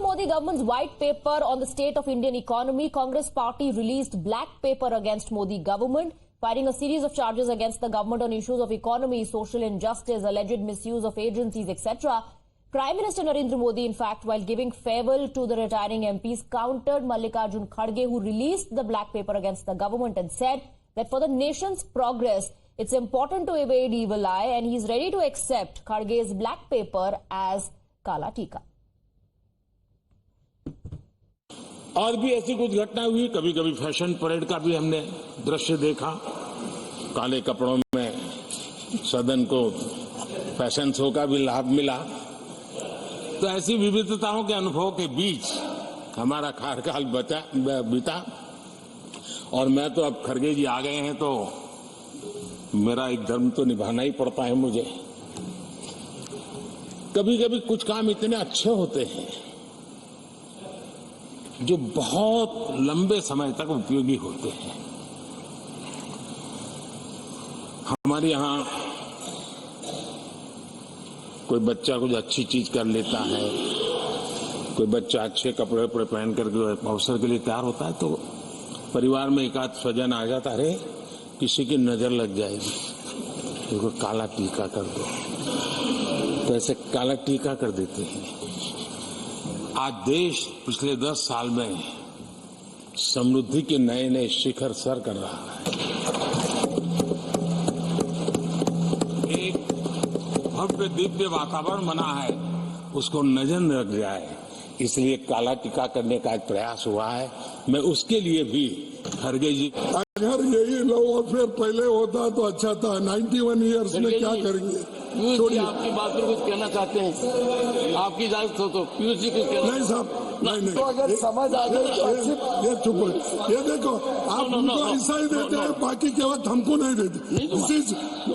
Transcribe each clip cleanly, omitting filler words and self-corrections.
Narendra Modi government's white paper on the state of Indian economy, Congress party released black paper against Modi government, filing a series of charges against the government on issues of economy, social injustice, alleged misuse of agencies, etc. Prime Minister Narendra Modi, in fact, while giving farewell to the retiring MPs, countered Mallikarjun Kharge, who released the black paper against the government, and said that for the nation's progress, it's important to evade evil eye, and he's ready to accept Kharge's black paper as Kala Tika. और भी ऐसी कुछ घटना हुई, कभी कभी fashion parade का भी हमने दृश्य देखा, काले कपड़ों में सदन को फैशन शो का भी लाभ मिला। तो ऐसी विविधताओं के अनुभव के बीच हमारा कार्यकाल बीता और मैं तो अब खड़गे जी आ गए हैं तो मेरा एक धर्म तो निभाना ही पड़ता है मुझे। कभी कभी कुछ काम इतने अच्छे होते हैं जो बहुत लंबे समय तक उपयोगी होते हैं। हमारे यहाँ कोई बच्चा कुछ अच्छी चीज कर लेता है, कोई बच्चा अच्छे कपड़े पहन करके अवसर के लिए तैयार होता है तो परिवार में एक आध स्वजन आ जाता है, किसी की नजर लग जाएगी, देखो काला टीका कर दो, तो ऐसे काला टीका कर देते हैं। आज देश पिछले 10 साल में समृद्धि के नए नए शिखर सर कर रहा है। एक भव्य दिव्य वातावरण बना है, उसको नजर न लग जाए, इसलिए काला टीका करने का एक प्रयास हुआ है। मैं उसके लिए भी खड़गे जी, अगर यही लो फिर पहले होता तो अच्छा था। 91 ईयर्स में क्या करेंगे? छोड़िए, आपकी बात पर कुछ कहना चाहते हैं, आपकी इजाजत हो तो पीयूष जी कुछ कहना। नहीं साहब, नहीं तो अगर समझ आ जाए ये चुप, ये देखो आप उनको ऐसा ही देते हैं, बाकी के वक्त हमको नहीं देते।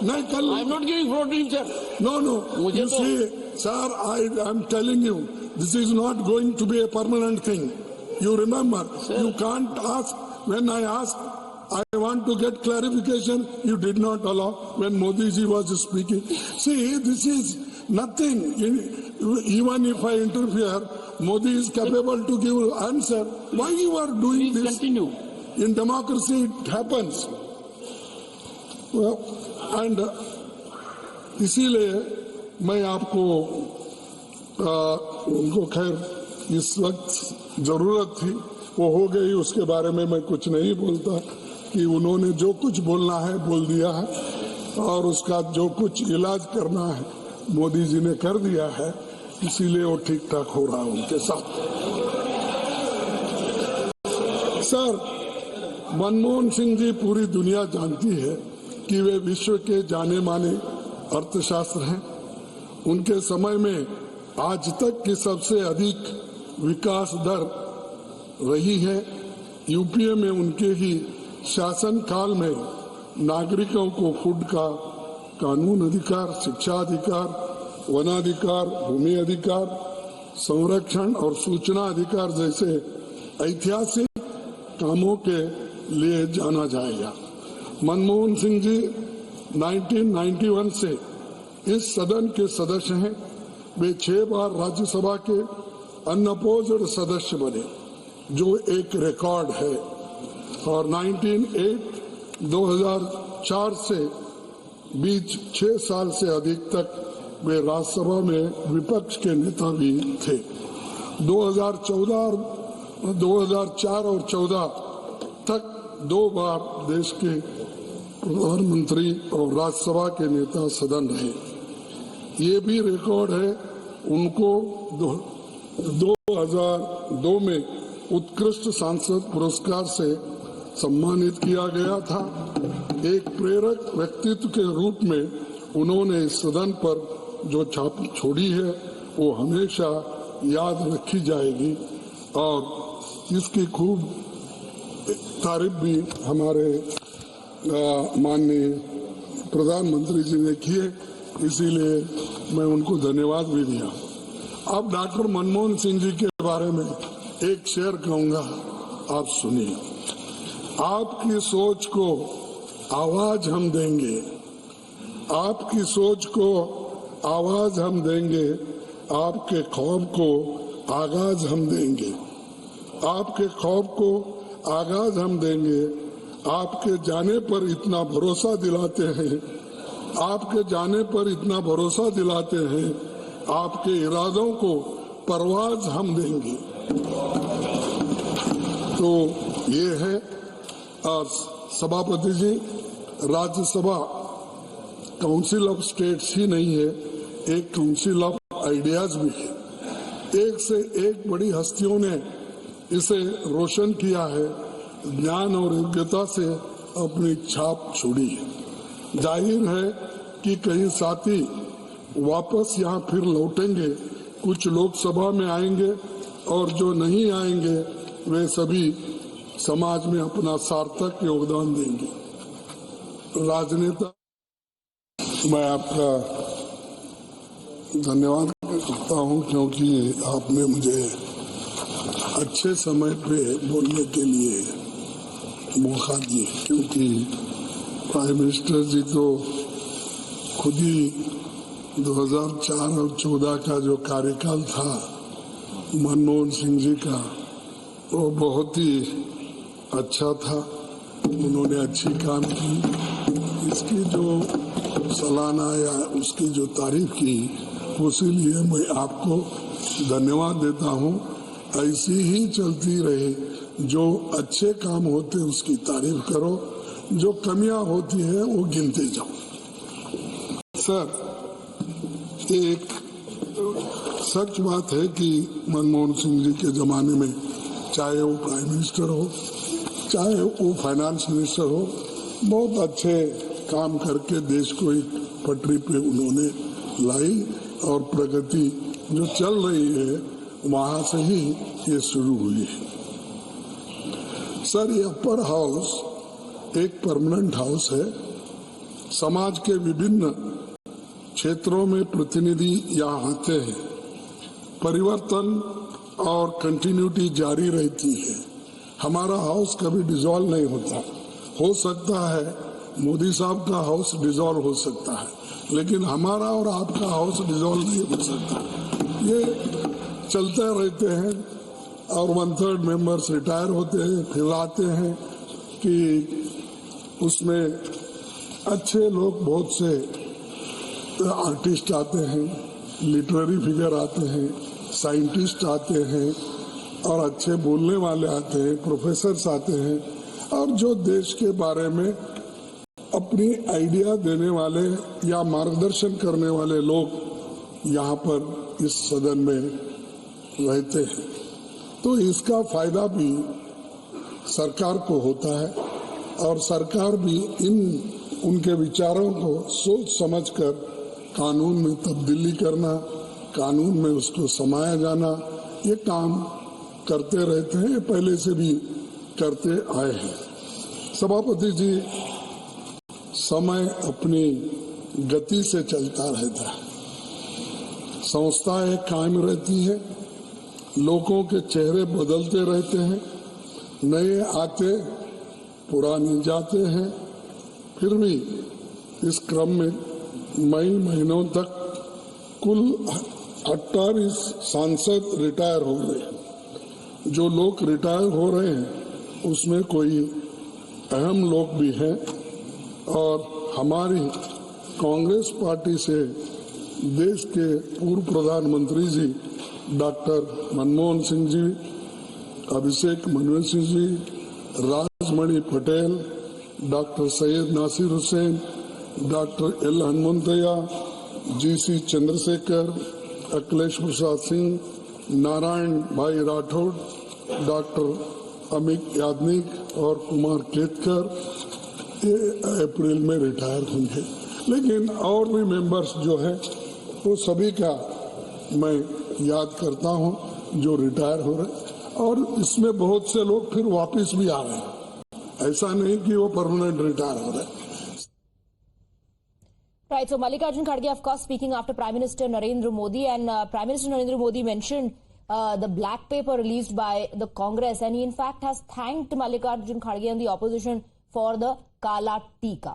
नहीं कल I am not giving floor to him sir. No, you see, sir, I am telling you, this is not going to be a permanent thing. You remember, sir, you can't ask. When I asked, I want to get clarification, you did not allow when Modi ji was speaking. See, this is nothing. Even if I interfere, Modi is capable to give answer. Why you are doing Please this? Continue. In democracy, it happens. Well, and इसीलिए मैं आपको उनको खैर इस वक्त जरूरत थी, वो हो गई, उसके बारे में मैं कुछ नहीं बोलता कि उन्होंने जो कुछ बोलना है बोल दिया है और उसका जो कुछ इलाज करना है मोदी जी ने कर दिया है, इसीलिए वो ठीक ठाक हो रहा है उनके साथ। सर, मनमोहन सिंह जी पूरी दुनिया जानती है कि वे विश्व के जाने माने अर्थशास्त्र हैं। उनके समय में आज तक की सबसे अधिक विकास दर रही है। यूपीए में उनके ही शासन काल में नागरिकों को फूड का कानून अधिकार, शिक्षा अधिकार, वनाधिकार, भूमि अधिकार, संरक्षण और सूचना अधिकार जैसे ऐतिहासिक कामों के लिए जाना जाएगा। मनमोहन सिंह जी 1991 से इस सदन के सदस्य हैं। वे 6 बार राज्यसभा के अनअपोज्ड सदस्य बने, जो एक रिकॉर्ड है, और 2004 से बीच 6 साल से अधिक तक वे राज्यसभा में विपक्ष के नेता भी थे। 2004 और 14 तक 2 बार देश के प्रधानमंत्री और राज्यसभा के नेता सदन रहे। ये भी रिकॉर्ड है। उनको 2002 में उत्कृष्ट सांसद पुरस्कार से सम्मानित किया गया था। एक प्रेरक व्यक्तित्व के रूप में उन्होंने इस सदन पर जो छाप छोड़ी है वो हमेशा याद रखी जाएगी और इसकी खूब तारीफ भी हमारे माननीय प्रधानमंत्री जी ने किए, इसीलिए मैं उनको धन्यवाद भी दिया। अब डॉक्टर मनमोहन सिंह जी के बारे में एक शेर कहूंगा, आप सुनिए। आपकी सोच को आवाज हम देंगे, आपकी सोच को आवाज हम देंगे, आपके ख्वाब को आगाज हम देंगे, आपके खौफ को आगाज हम देंगे। आपके जाने पर इतना भरोसा दिलाते हैं, आपके जाने पर इतना भरोसा दिलाते हैं, आपके इरादों को परवाज हम देंगे। तो ये है। और सभापति जी, राज्यसभा काउंसिल ऑफ स्टेट्स ही नहीं है, एक काउंसिल ऑफ आइडियाज भी है। एक से एक बड़ी हस्तियों ने इसे रोशन किया है, ज्ञान और योग्यता से अपनी छाप छोड़ी है। जाहिर है कि कई साथी वापस यहाँ फिर लौटेंगे, कुछ लोकसभा में आएंगे और जो नहीं आएंगे वे सभी समाज में अपना सार्थक योगदान देंगे। राजनेता, मैं आपका धन्यवाद करता हूँ क्योंकि आपने मुझे अच्छे समय पे बोलने के लिए मौका दिए, क्योंकि प्राइम मिनिस्टर जी तो खुद ही 2004 और 14 का जो कार्यकाल था मनमोहन सिंह जी का, वो बहुत ही अच्छा था। उन्होंने अच्छी काम की, इसकी जो सालाना या उसकी जो तारीफ की, उसीलिए मैं आपको धन्यवाद देता हूँ। ऐसी ही चलती रहे, जो अच्छे काम होते उसकी तारीफ करो, जो कमियां होती है वो गिनते जाओ। सर, एक सच बात है कि मनमोहन सिंह जी के जमाने में, चाहे वो प्राइम मिनिस्टर हो, चाहे वो फाइनेंस मिनिस्टर हो, बहुत अच्छे काम करके देश को एक पटरी पे उन्होंने लाई और प्रगति जो चल रही है वहां से ही ये शुरू हुई है। सर, ये अपर हाउस एक परमानेंट हाउस है। समाज के विभिन्न क्षेत्रों में प्रतिनिधि यहाँ आते हैं, परिवर्तन और कंटिन्यूटी जारी रहती है। हमारा हाउस कभी डिसॉल्व नहीं होता। हो सकता है मोदी साहब का हाउस डिसॉल्व हो सकता है, लेकिन हमारा और आपका हाउस डिसॉल्व नहीं हो सकता। ये चलते रहते हैं और 1/3 मेंबर्स रिटायर होते हैं, फिर आते हैं कि उसमें अच्छे लोग, बहुत से आर्टिस्ट आते हैं, लिटरेरी फिगर आते हैं, साइंटिस्ट आते हैं और अच्छे बोलने वाले आते हैं, प्रोफेसर्स आते हैं, और जो देश के बारे में अपनी आइडिया देने वाले या मार्गदर्शन करने वाले लोग यहाँ पर इस सदन में रहते हैं। तो इसका फायदा भी सरकार को होता है और सरकार भी उनके विचारों को सोच समझकर कानून में तब्दीली करना, कानून में उसको समाया जाना, ये काम करते रहते हैं, पहले से भी करते आए हैं। सभापति जी, समय अपनी गति से चलता रहता है, संस्थाएं कायम रहती है, लोगों के चेहरे बदलते रहते हैं, नए आते पुराने जाते हैं। फिर भी इस क्रम में मई महीनों तक कुल 28 सांसद रिटायर हो रहे हैं। जो लोग रिटायर हो रहे हैं उसमें कोई अहम लोग भी हैं और हमारी कांग्रेस पार्टी से देश के पूर्व प्रधानमंत्री जी doctor Manmohan Singh ji, Abhishek Manu Singh ji, Rajmani Patel, doctor Syed Nasir Hussain, doctor L Hanumanthaiah, GC Chandrashekhar, Akhilesh Prasad Singh, Narayan Bhai Rathod, doctor Amit Yagnik और कुमार केतकर ये अप्रैल में रिटायर होंगे। लेकिन और भी मेंबर्स जो है वो सभी का मैं याद करता हूं जो रिटायर हो रहे, और इसमें बहुत से लोग फिर वापस भी आ रहे हैं, ऐसा नहीं कि वो परमानेंट रिटायर हो रहे। Right, so Mallikarjun Kharge, of course, speaking after Prime Minister Narendra Modi, and Prime Minister Narendra Modi mentioned the black paper released by the Congress, and he in fact has thanked Mallikarjun Kharge and the opposition for the Kala Tika.